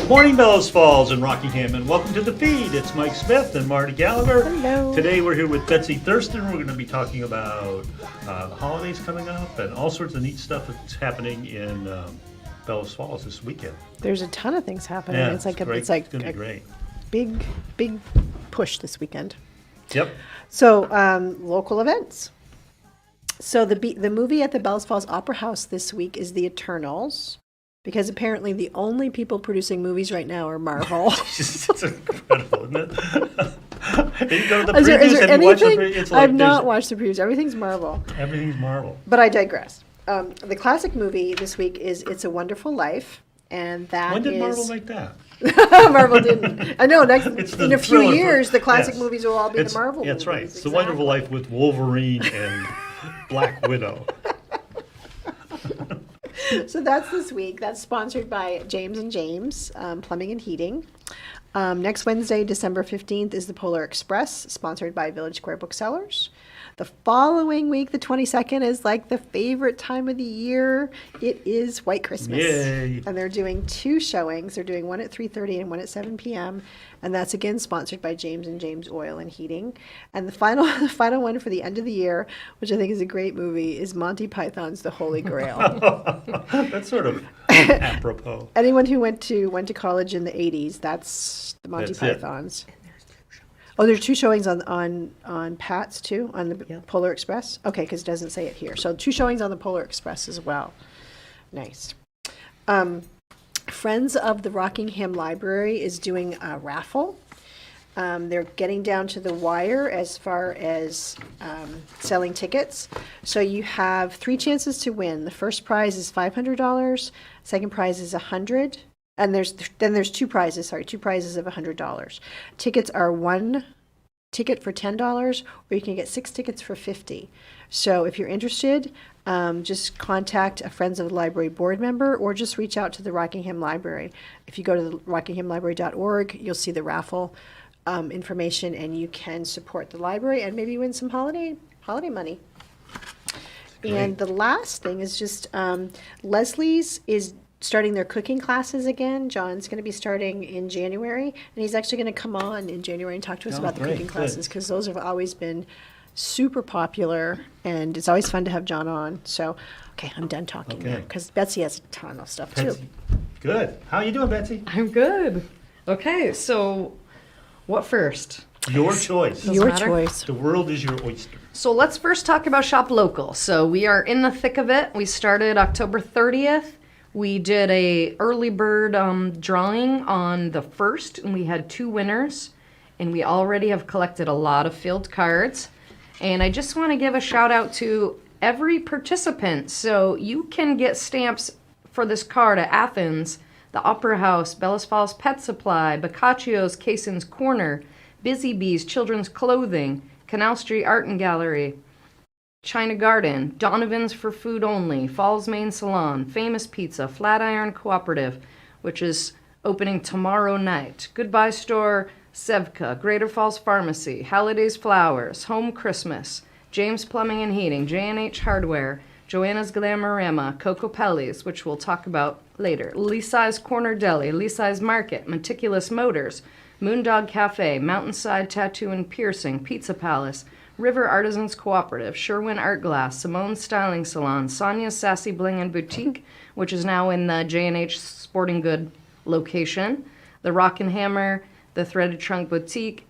Morning, Bellows Falls and Rockingham, and welcome to the feed. It's Mike Smith and Marty Gallagher. Hello. Today we're here with Betsy Thurston. We're going to be talking about the holidays coming up and all sorts of neat stuff that's happening in Bellows Falls this weekend. There's a ton of things happening. Yeah, it's like great. it's like It's going to a be great. big push this weekend. Yep. So local events. So the movie at the Bellows Falls Opera House this week is The Eternals, because apparently the only people producing movies right now are Marvel. It's incredible, isn't it? You go to the Is there previews and you watch the anything? previews. It's like I've not watched the previews. Everything's Marvel. Everything's Marvel. But I digress. The classic movie this week is It's a Wonderful Life, and that When did is... Marvel make that? Marvel didn't. I know. In a few years, the classic yes. movies will all be the Marvel movies. That's right. It's Exactly. The Wonderful Life with Wolverine and Black Widow. So that's this week. That's sponsored by James & James Plumbing and Heating. Next Wednesday, December 15th, is the Polar Express, sponsored by Village Square Booksellers. The following week, the 22nd, is like the favorite time of the year. It is White Christmas. Yay. And they're doing two showings. They're doing one at 3:30 and one at 7 p.m. And that's again sponsored by James & James Oil and Heating. And the final one for the end of the year, which I think is a great movie, is Monty Python's The Holy Grail. That's sort of apropos. Anyone who went to college in the 80s, that's the Monty That's it. Pythons. Oh, there's two showings on Pat's too, on the Polar Express? Okay, because it doesn't say it here. So two showings on the Polar Express as well. Nice. Friends of the Rockingham Library is doing a raffle. They're getting down to the wire as far as selling tickets. So you have 3 chances to win. The first prize is $500. Second prize is $100. And there's two prizes of $100. Tickets are one ticket for $10, or you can get 6 tickets for $50. So if you're interested, just contact a Friends of the Library board member, or just reach out to the Rockingham Library. If you go to the rockinghamlibrary.org, you'll see the raffle information, and you can support the library and maybe win some holiday money. And the last thing is just Leslie's is starting their cooking classes again. John's going to be starting in January, and he's actually going to come on in January and talk to us about the cooking classes, because those have always been super popular, and it's always fun to have John on. So, okay, I'm done talking now, because Betsy has a ton of stuff too. Good. How you doing, Betsy? I'm good. Okay, so what first? Your choice. Your matter. choice. The world is your oyster. So let's first talk about Shop Local. So we are in the thick of it. We started October 30th. We did a early bird drawing on the 1st, and we had 2 winners. And we already have collected a lot of field cards. And I just want to give a shout out to every participant. So you can get stamps for this card at Athens, the Opera House, Bellows Falls Pet Supply, Boccaccio's Cason's Corner, Busy Bees Children's Clothing, Canal Street Art and Gallery, China Garden, Donovan's for Food Only, Falls Main Salon, Famous Pizza, Flatiron Cooperative, which is opening tomorrow night, Goodbye Store, Sevka, Greater Falls Pharmacy, Halliday's Flowers, Home Christmas, James Plumbing and Heating, J&H Hardware, Joanna's Glamorama, Kokopelli's, which we'll talk about later, Lisa's Corner Deli, Lisa's Market, Meticulous Motors, Moondog Cafe, Mountainside Tattoo and Piercing, Pizza Palace, River Artisans Cooperative, Sherwin Art Glass, Simone's Styling Salon, Sonia's Sassy Bling and Boutique, which is now in the J&H Sporting Good location, the Rock and Hammer, the Threaded Trunk Boutique,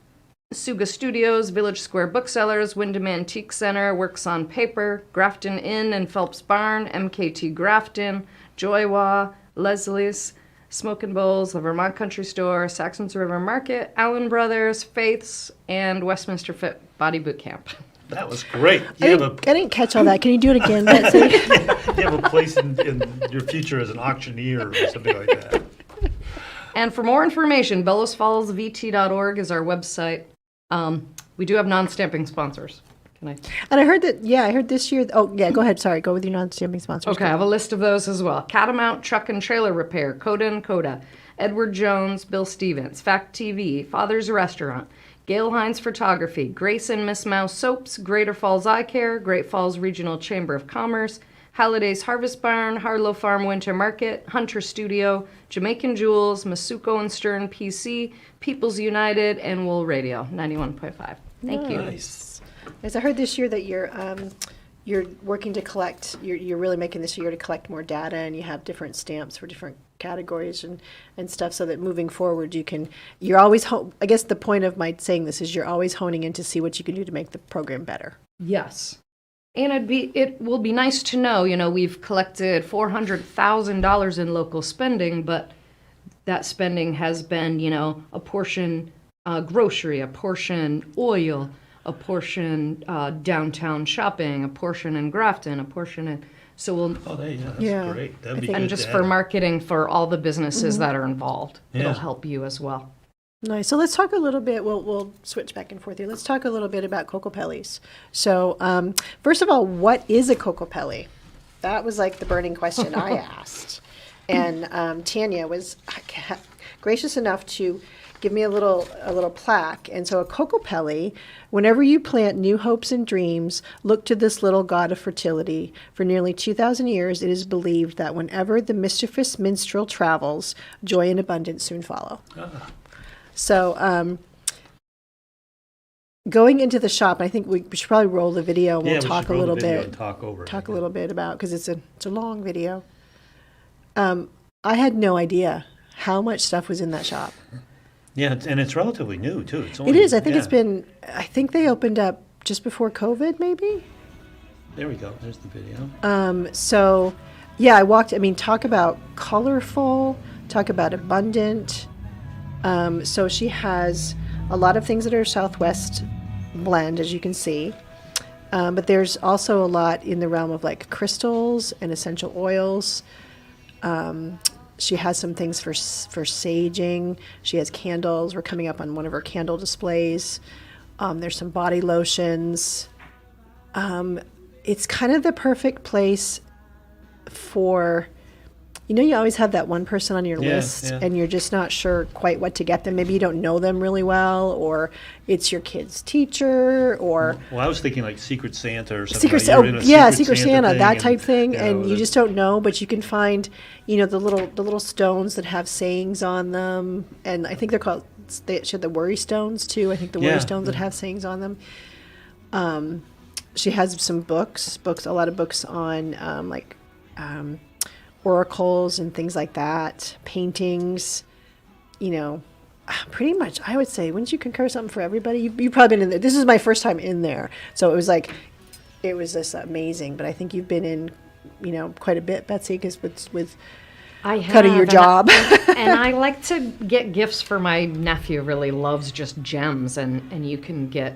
Suga Studios, Village Square Booksellers, Wyndham Antique Center, Works on Paper, Grafton Inn and Phelps Barn, MKT Grafton, Joywa, Leslie's, Smoke and Bowls, the Vermont Country Store, Saxon's River Market, Allen Brothers, Faith's, and Westminster Fit Body Boot Camp. That was great. I didn't catch all that. Can you do it again, Betsy? You have a place in your future as an auctioneer or something like that. And for more information, bellowsfallsvt.org is our website. We do have non-stamping sponsors. Can I? And I heard this year. Oh, yeah, go ahead. Sorry, go with your non-stamping sponsors. Okay, I have a list of those as well. Catamount Truck and Trailer Repair, Coda and Coda, Edward Jones, Bill Stevens, Fact TV, Father's Restaurant, Gail Hines Photography, Grace and Miss Mouse Soaps, Greater Falls Eye Care, Great Falls Regional Chamber of Commerce, Halliday's Harvest Barn, Harlow Farm Winter Market, Hunter Studio, Jamaican Jewels, Masuko and Stern PC, People's United, and Wool Radio 91.5. Thank you. Nice. As I heard this year that you're working to collect, you're really making this year to collect more data, and you have different stamps for different categories and stuff, so that moving forward you're always, I guess the point of my saying this is you're always honing in to see what you can do to make the program better. Yes. And it will be nice to know, we've collected $400,000 in local spending, but that spending has been, a portion grocery, a portion oil, a portion downtown shopping, a portion in Grafton, a portion in, so we'll, Oh, that's Yeah. great. That'd be think- good and to just have. for marketing for all the businesses that are involved. Yeah. It'll help you as well. Nice. So let's talk a little bit. We'll switch back and forth here. Let's talk a little bit about Kokopellis. So first of all, what is a Kokopelli? That was like the burning question I asked, and Tanya was gracious enough to give me a little plaque. And so a Kokopelli, whenever you plant new hopes and dreams, look to this little god of fertility. For nearly 2,000 years, it is believed that whenever the mischievous minstrel travels, joy and abundance soon follow. So, going into the shop, I think we should probably roll the video and Yeah, we'll we talk should a roll the little video bit. and talk over it. Talk a little bit about, because it's a long video. I had no idea how much stuff was in that shop. Yeah, and it's relatively new too. It's It only, is. I think it's yeah. been. I think they opened up just before COVID, maybe. There we go. There's the video. So, yeah, I walked. I mean, talk about colorful. Talk about abundant. So she has a lot of things that are Southwest blend, as you can see. But there's also a lot in the realm of like crystals and essential oils. She has some things for saging. She has candles. We're coming up on one of her candle displays. There's some body lotions. It's kind of the perfect place for, you always have that one person on your Yeah, list yeah. and you're just not sure quite what to get them. Maybe you don't know them really well, or it's your kid's teacher, or Well, I was thinking like Secret Santa or something. Secret like Santa, you're in a Secret Santa, thing that and, type thing, and you the- just don't know, but you can find, the little stones that have sayings on them, and I think they're called, she had the worry stones too. I think the worry Yeah, stones that yeah. have sayings on them. She has some books, a lot of books on oracles and things like that, paintings, pretty much, I would say, wouldn't you concur something for everybody? You've probably been in there. This is my first time in there. So it was just amazing. But I think you've been in, quite a bit, Betsy, because with I have, kind of your and job. and I like to get gifts for my nephew. Really loves just gems, and you can get,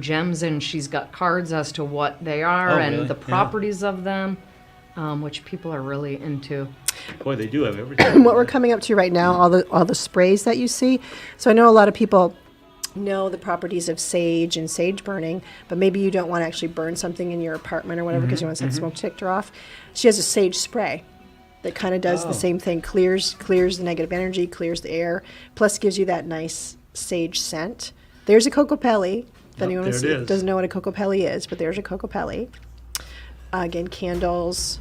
gems, and she's got cards as to what they are Oh, and really? the Yeah. properties of them, which people are really into. Boy, they do have everything. What we're coming up to right now, all the sprays that you see. So I know a lot of people know the properties of sage and sage burning, but maybe you don't want to actually burn something in your apartment or whatever because you want to set the smoke detector off. She has a sage spray that kind of does Oh. the same thing, clears the negative energy, clears the air, plus gives you that nice sage scent. There's a Kokopelli. If anyone there it is. doesn't know what a Kokopelli is, but there's a Kokopelli. Again, candles.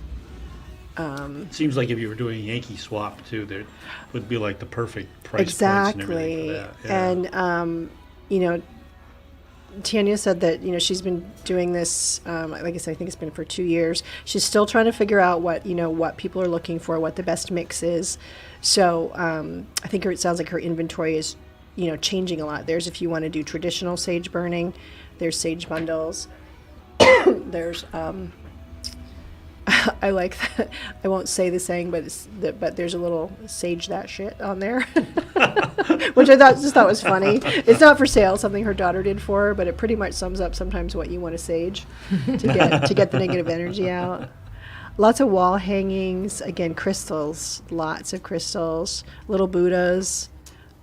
Seems like if you were doing a Yankee swap too, there would be like the perfect price points and everything Exactly. for that. Yeah. And, Tanya said that, she's been doing this, like I said, I think it's been for 2 years. She's still trying to figure out what people are looking for, what the best mix is. So I think it sounds like her inventory is, changing a lot. There's, if you want to do traditional sage burning, there's sage bundles. There's, I like that. I won't say the saying, but there's a little sage that shit on there, which I thought was funny. It's not for sale. Something her daughter did for her, but it pretty much sums up sometimes what you want to sage to get the negative energy out. Lots of wall hangings. Again, crystals. Lots of crystals. Little Buddhas.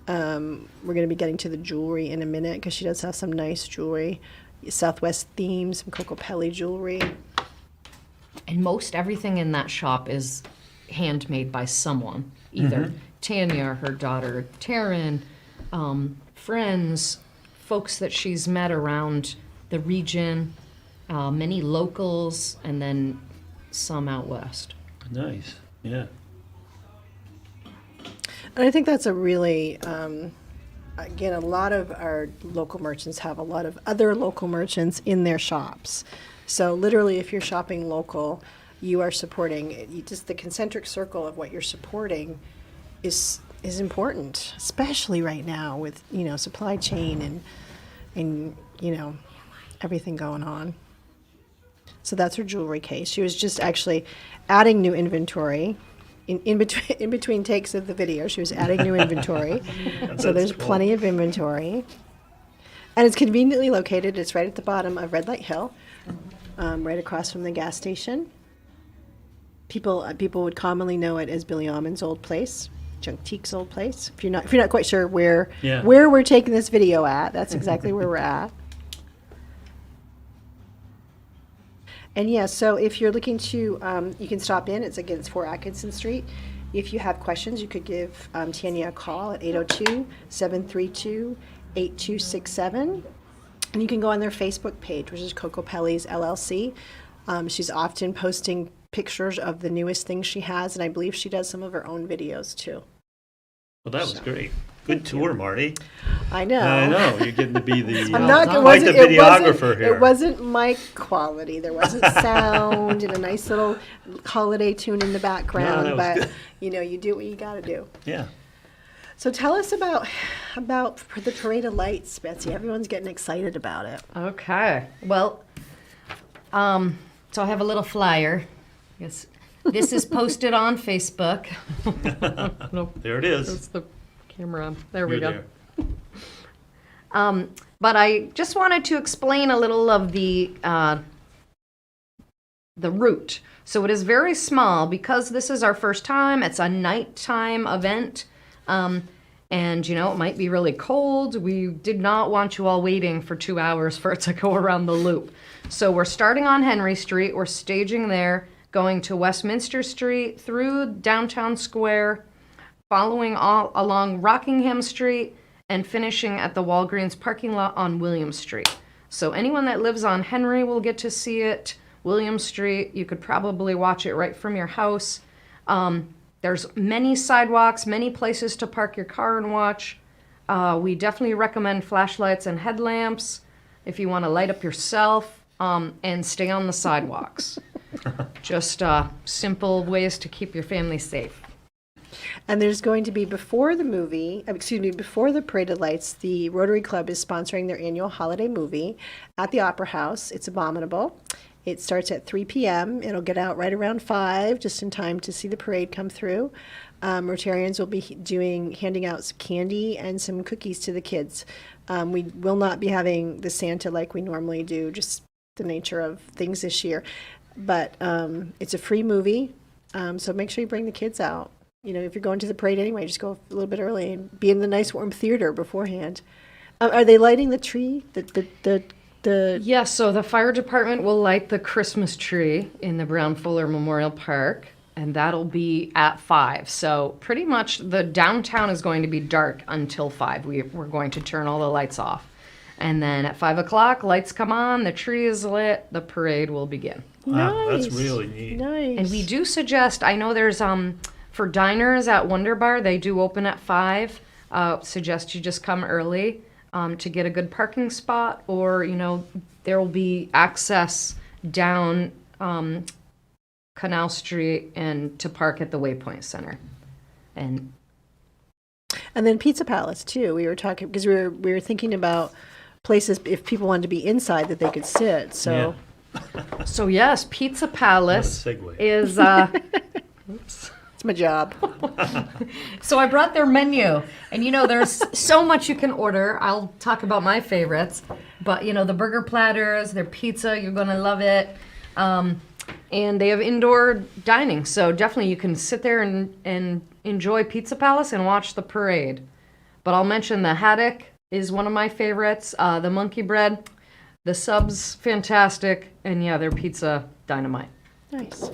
We're going to be getting to the jewelry in a minute because she does have some nice jewelry. Southwest themes, some Kokopelli jewelry. And most everything in that shop is handmade by someone, either Tanya, her daughter, Taryn, friends, folks that she's met around the region, many locals, and then some out west. Nice. Yeah. And I think that's a really, again, a lot of our local merchants have a lot of other local merchants in their shops. So literally, if you're shopping local, you are supporting, just the concentric circle of what you're supporting is important, especially right now with, supply chain and everything going on. So that's her jewelry case. She was just actually adding new inventory. In between takes of the video, she was adding new inventory. So there's cool. plenty of inventory. And it's conveniently located. It's right at the bottom of Red Light Hill, right across from the gas station. People would commonly know it as Billy Almond's old place, Junkteek's old place. If you're not quite sure where we're taking this video at, that's exactly where we're at. And yeah, so if you're looking to, you can stop in. It's 4 Atkinson Street. If you have questions, you could give Tanya a call at 802-732-8267. And you can go on their Facebook page, which is Kokopelli's LLC. She's often posting pictures of the newest things she has, and I believe she does some of her own videos too. Well, that was great. Good tour, Marty. I know. I know. You're getting to be the, I'm not, like the videographer here. It wasn't mic quality. There wasn't sound and a nice little holiday tune in the background. No, that was but good. you do what you got to do. Yeah. So tell us about the Parade of Lights, Betsy. Everyone's getting excited about it. Okay. Well, so I have a little flyer. Yes. This is posted on Facebook. There it is. That's the camera. There we You're go. there. But I just wanted to explain a little of the route. So it is very small because this is our first time. It's a nighttime event. And, it might be really cold. We did not want you all waiting for 2 hours for it to go around the loop. So we're starting on Henry Street. We're staging there, going to Westminster Street, through Downtown Square, following all along Rockingham Street, and finishing at the Walgreens parking lot on William Street. So anyone that lives on Henry will get to see it. William Street, you could probably watch it right from your house. There's many sidewalks, many places to park your car and watch. We definitely recommend flashlights and headlamps if you want to light up yourself, and stay on the sidewalks. Just simple ways to keep your family safe. And there's going to be before the Parade of Lights, the Rotary Club is sponsoring their annual holiday movie at the Opera House. It's Abominable. It starts at 3 p.m. It'll get out right around 5, just in time to see the parade come through. Rotarians will be handing out some candy and some cookies to the kids. We will not be having the Santa like we normally do, just the nature of things this year. But it's a free movie, so make sure you bring the kids out. If you're going to the parade anyway, just go a little bit early and be in the nice warm theater beforehand. Are they lighting the tree? Yes, so the fire department will light the Christmas tree in the Brown Fuller Memorial Park, and that'll be at 5. So pretty much the downtown is going to be dark until 5. We're going to turn all the lights off. And then at 5 o'clock, lights come on, the tree is lit, the parade will begin. Wow, Nice. that's really neat. Nice. And we do suggest, I know there's, for diners at Wonder Bar, they do open at 5. Suggest you just come early to get a good parking spot, or, there will be access down Canal Street and to park at the Waypoint Center. And then Pizza Palace too. We were talking because we were thinking about places if people wanted to be inside that they could sit. So so yes, Pizza Palace What a segue. is oops. it's my job. So I brought their menu, and there's so much you can order. I'll talk about my favorites, but the burger platters, their pizza, you're gonna love it. And they have indoor dining, so definitely you can sit there and enjoy Pizza Palace and watch the parade. But I'll mention the haddock is one of my favorites. The monkey bread, the subs, fantastic, and their pizza, dynamite. Nice.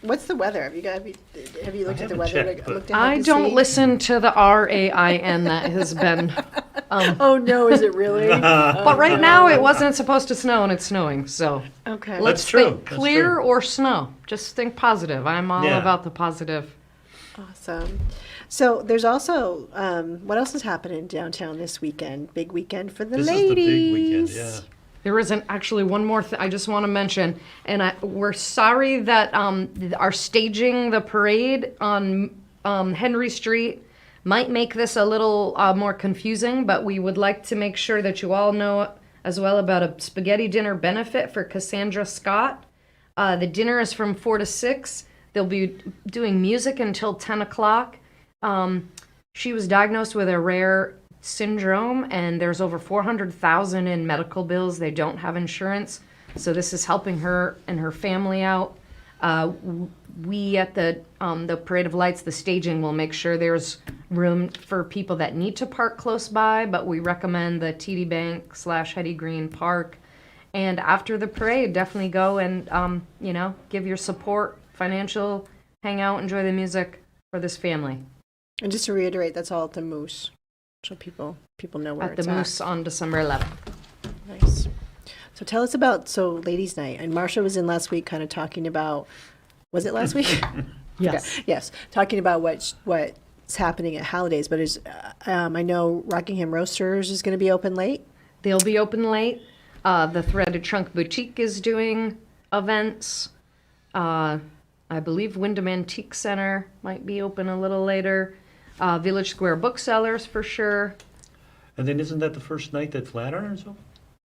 What's the weather? Have you looked at the haven't weather? checked, but- Looked ahead I to don't see? listen to the RAIN that has been. Oh no, is it really? But right now it wasn't supposed to snow and it's snowing. So Okay. let's That's true. think That's clear true. or snow. Just think positive. I'm all Yeah. about the positive. Awesome. So there's also what else is happening downtown this weekend? Big weekend for the This ladies. is the big weekend, yeah. There isn't actually one more thing I just want to mention, and we're sorry that our staging the parade on Henry Street might make this a little more confusing, but we would like to make sure that you all know as well about a spaghetti dinner benefit for Cassandra Scott. The dinner is from 4 to 6. They'll be doing music until 10 o'clock. She was diagnosed with a rare syndrome, and there's over 400,000 in medical bills. They don't have insurance, so this is helping her and her family out. We at the Parade of Lights, the staging, will make sure there's room for people that need to park close by, but we recommend the TD Bank / Hetty Green Park. And after the parade, definitely go and give your support, financial, hang out, enjoy the music for this family. And just to reiterate, that's all at the Moose, so people know where At it's the Moose on December 11th. Nice. So tell us about Ladies' Night. And Marsha was in last week, kind of talking about. Was it last week? Yes. Okay. Yes, talking about what's happening at Halliday's. But I know Rockingham Roasters is going to be open late. They'll be open late. The Threaded Trunk Boutique is doing events. I believe Wyndham Antique Center might be open a little later. Village Square Booksellers for sure. And then isn't that the first night that Flatiron's open?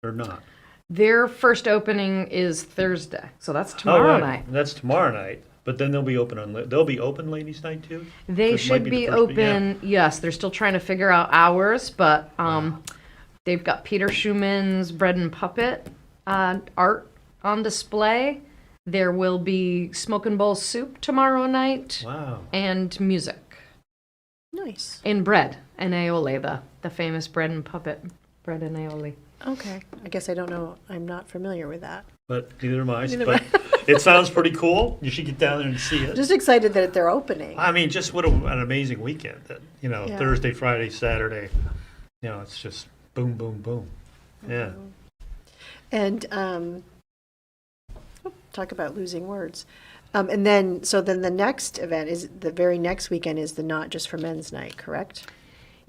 Or not? Their first opening is Thursday, so that's tomorrow right. night. That's tomorrow night. But then they'll be open ladies' night too? They It might should the be first- yeah. open. Yes, they're still trying to figure out hours, but they've got Peter Schumann's Bread and Puppet art on display. There will be Smoke and Bowl soup tomorrow night Wow. and music. Nice. In bread and aioli, the famous bread and puppet bread and aioli. Okay. I guess I don't know. I'm not familiar with that. But neither am I. Neither But it sounds pretty cool. You should get down there and see it. Just excited that they're opening. I mean, just what an amazing weekend. That Yeah. Thursday, Friday, Saturday. It's just boom, boom, boom. Yeah. And talk about losing words. And then the next event is the very next weekend is the Not Just for Men's Night, correct?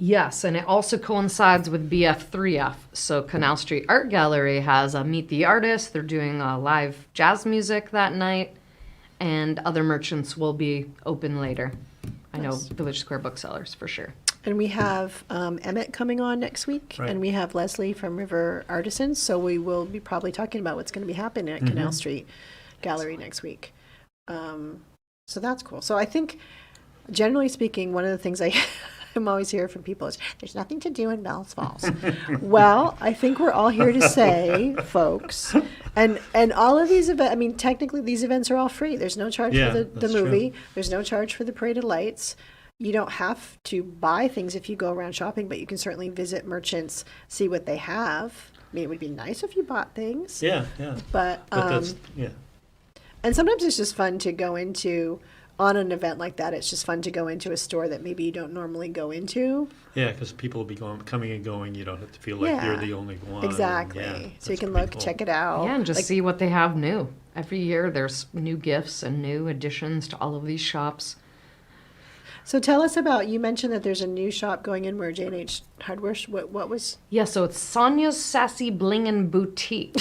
Yes, and it also coincides with BF3F. So Canal Street Art Gallery has a Meet the Artist. They're doing live jazz music that night, and other merchants will be open later. I know Nice. Village Square Booksellers for sure. And we have Emmett coming on next week, Right. and we have Leslie from River Artisans. So we will be probably talking about what's going to be happening at Canal Street Gallery next week. So that's cool. So I think, generally speaking, one of the things I'm always hearing from people is there's nothing to do in Bells Falls. Well, I think we're all here to say, folks, and all of these events. I mean, technically, these events are all free. There's no charge Yeah, for the that's movie. true. There's no charge for the Parade of Lights. You don't have to buy things if you go around shopping, but you can certainly visit merchants, see what they have. I mean, it would be nice if you bought things, Yeah, yeah. but But and sometimes it's just fun to go into on an event like that. It's just fun to go into a store that maybe you don't normally go into. Yeah, because people will be coming and going. You don't have to feel like you're Yeah, the only one. Exactly. Yeah, So you that's can pretty look, cool. check it out. Yeah, and just Like, see what they have new. Every year there's new gifts and new additions to all of these shops. So tell us about, you mentioned that there's a new shop going in where J&H Hardware, what was? Yeah, so it's Sonia's Sassy Blingin' Boutique.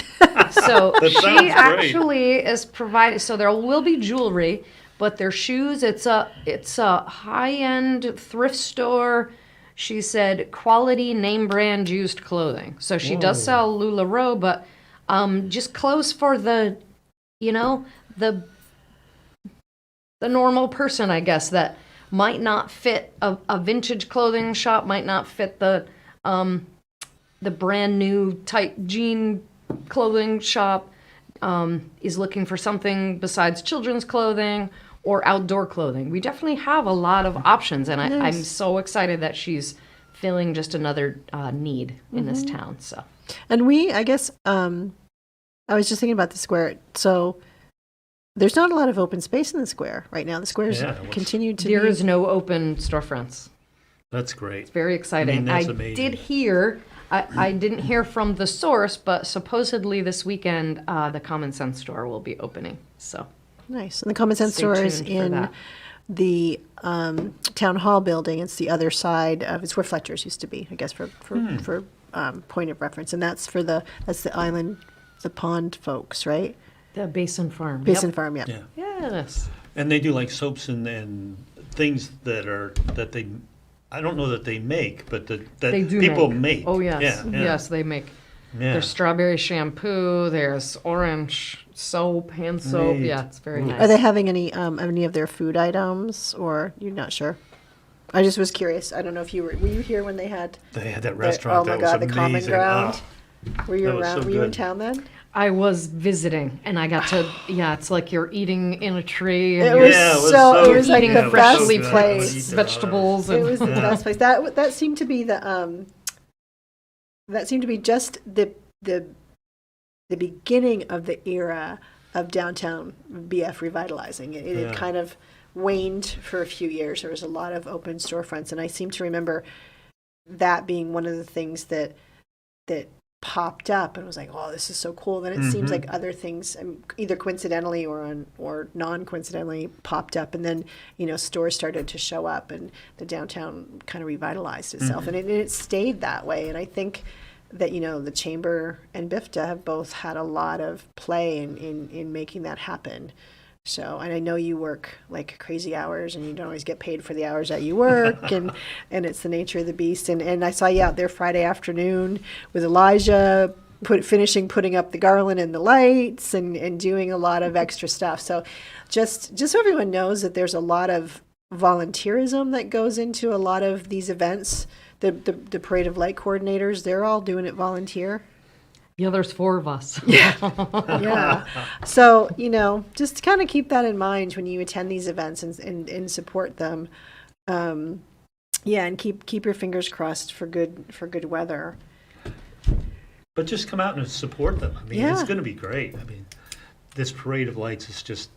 So That sounds she great. actually is providing. So there will be jewelry, but their shoes. It's a high-end thrift store. She said quality name brand used clothing. So she does sell LuLaRoe, but just clothes for the normal person, I guess, that might not fit a vintage clothing shop, might not fit the brand new tight jean clothing shop, is looking for something besides children's clothing or outdoor clothing. We definitely have a lot of options, and I'm Nice. so excited that she's filling just another need in this town. So And I guess, I was just thinking about the square. So there's not a lot of open space in the square right now. The square's continued to There be. is no open storefronts. That's great. Very exciting. that's amazing. did hear, I didn't hear from the source, but supposedly this weekend, the Common Sense store will be opening. So Nice. And the Common Sense Stay store is tuned for in that. the town hall building. It's the other side of, it's where Fletcher's used to be, I guess, for point of reference. And that's that's the island, the pond folks, right? the Basin Farm. Basin Yep. Farm, yeah. Yeah. Yes. And they do like soaps and things that they, I don't know that they make, but that They do people make. Oh, yes. Yeah, yeah. Yes, they make. Yeah. There's strawberry shampoo, there's orange soap, hand soap. Neat. Yeah, it's very Ooh. nice. Are they having any of their food items, or you're not sure? I just was curious. I don't know if you were you here when they had They had that the, restaurant oh my that God, was the Common amazing. Ground. Ah, Were you that was around? so Were you in good. town then? I was visiting, and I got to, yeah, it's like you're eating in a tree, It and was Yeah, it was so. so It was like eating Yeah, the it was best so freshly good. I place. would eat placed that. vegetables. It And was the Yeah. best place. That seemed to be just the beginning of the era of downtown BF revitalizing. It Yeah. had kind of waned for a few years. There was a lot of open storefronts, and I seem to remember that being one of the things that popped up and was like, oh, this is so cool. Then it seems like other things, either coincidentally or non-coincidentally, popped up, and then stores started to show up, and the downtown kind of revitalized itself, and it stayed that way. And I think that the Chamber and BIFTA have both had a lot of play in making that happen. So, and I know you work like crazy hours, and you don't always get paid for the hours that you work, and it's the nature of the beast. And I saw you out there Friday afternoon with Elijah, putting up the garland and the lights, and doing a lot of extra stuff. So, just so everyone knows that there's a lot of volunteerism that goes into a lot of these events. The Parade of Light coordinators, they're all doing it volunteer. yeah, there's 4 of us. Yeah. So, just kind of keep that in mind when you attend these events and support them. Yeah, and keep your fingers crossed for good weather. But just come out and support them. I mean, Yeah. it's going to be great. I mean, this Parade of Lights is just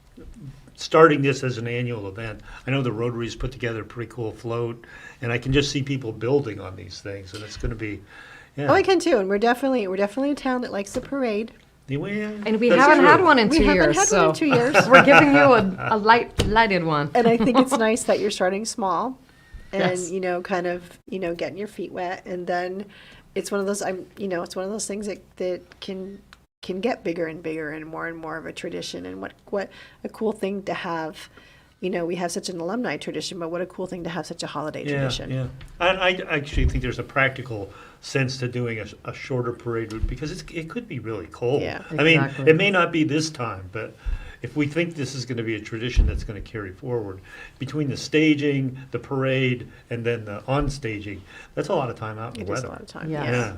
starting this as an annual event. I know the Rotary's put together a pretty cool float, and I can just see people building on these things, and it's going to be, yeah. Oh, I can too, and we're definitely a town that likes the parade. Yeah, And we that's haven't true. had one in We 2 haven't years, had so one in 2 years. we're giving you a lighted one. And I think it's nice that you're starting small, and Yes. kind of getting your feet wet, and then it's one of those it's one of those things that can get bigger and bigger and more of a tradition. And what a cool thing to have. We have such an alumni tradition, but what a cool thing to have such a holiday tradition. Yeah. I actually think there's a practical sense to doing a shorter parade route, because it could be really cold. Yeah. I mean, Exactly. it may not be this time, but if we think this is going to be a tradition that's going to carry forward, between the staging, the parade, and then the on-staging, that's a lot of time out in It the is weather. a lot of time. Yeah. Yeah.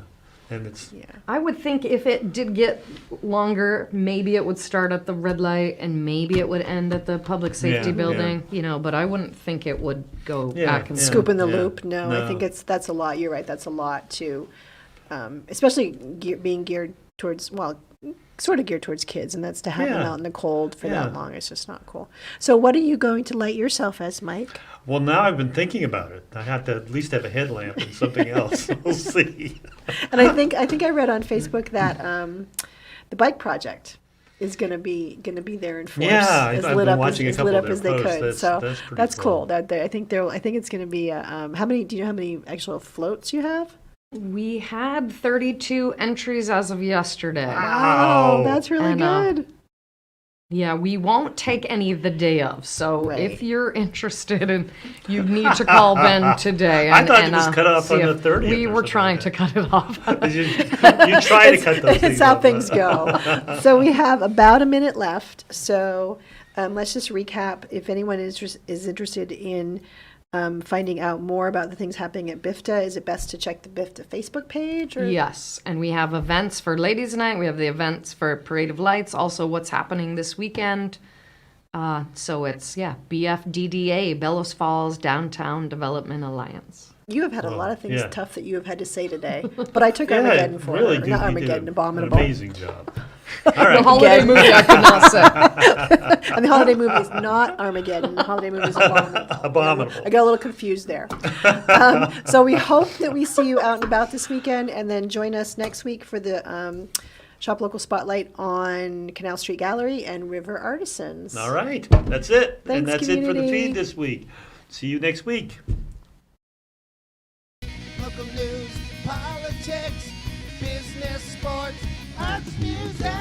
And it's, Yeah. I would think if it did get longer, maybe it would start at the red light and maybe it would end at the public safety Yeah, building, but I wouldn't think it would go Yeah, back and yeah. Scoop in the Yeah. loop. No, I think No. that's a lot. You're right. That's a lot to, especially being geared towards, sort of geared towards kids, and that's to have them Yeah. out in the cold for Yeah. that long. It's just not cool. So, what are you going to light yourself as, Mike? well, now I've been thinking about it. I have to at least have a headlamp and something else. We'll see. And I think I read on Facebook that the bike project is going to be there in force. Yeah, as I've lit been up watching a as couple lit of up their as they posts. could. That's- So that's pretty that's cool. cool. That I think it's going to be how many? Do you know how many actual floats you have? We had 32 entries as of yesterday. Wow. Oh, that's really And, good. Yeah, we won't take any the day of. So Right. if you're interested, and you need to call Ben today. I And, thought it and, was cut off see on the if 30th We or were something trying like to cut it off. you try to cut those things It's how off, things huh? go. So we have about a minute left. So let's just recap. If anyone is interested in finding out more about the things happening at BIFTA, is it best to check the BIFTA Facebook page? Or? Yes, and we have events for Ladies' Night. We have the events for Parade of Lights. Also, what's happening this weekend. So it's BFDDA, Bellows Falls Downtown Development Alliance. You have had a lot of things tough that you have had to say today, but I took Yeah, Armageddon for really her. do. Not You Armageddon, did an Abominable. amazing job. All The right. holiday movie I could not say. And the holiday movie is not Armageddon. The holiday movie is Abominable. Abominable. I got a little confused there. So we hope that we see you out and about this weekend, and then join us next week for the Shop Local Spotlight on Canal Street Gallery and River Artisans. All right. That's it. Thanks, and that's it for the community. feed this week. See you next week. Local news, politics, business, sports, arts, music.